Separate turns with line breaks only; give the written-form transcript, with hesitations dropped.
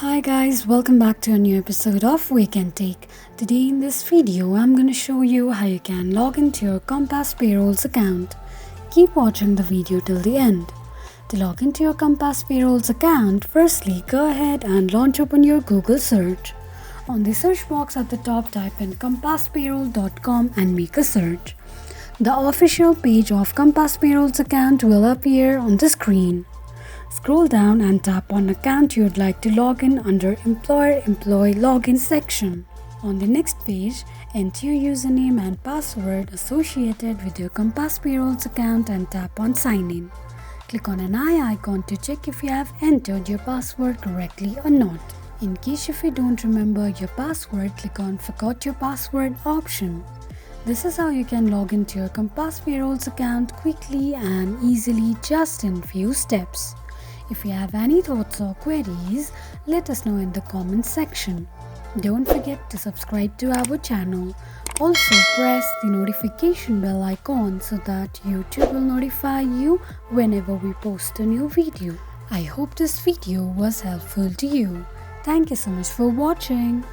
Hi guys, welcome back to a new episode of Wake&Tech. Today in this video, I'm going to show you how you can log into your Compass Payroll's account. Keep watching the video till the end. To log into your Compass Payroll's account, firstly go ahead and launch open your Google search. On the search box at the top, type in compasspayroll.com and make a search. The official page of Compass Payroll's account will appear on the screen. Scroll down and tap on account you'd like to log in under Employer-Employee Login section. On the next page, enter your username and password associated with your Compass Payroll's account and tap on Sign In. Click on an eye icon to check if you have entered your password correctly or not. In case if you don't remember your password, click on Forgot Your Password option. This is how you can log into your Compass Payroll's account quickly and easily just in few steps. If you have any thoughts or queries, let us know in the comments section. Don't forget to subscribe to our channel. Also press the notification bell icon so that YouTube will notify you whenever we post a new video. I hope this video was helpful to you. Thank you so much for watching.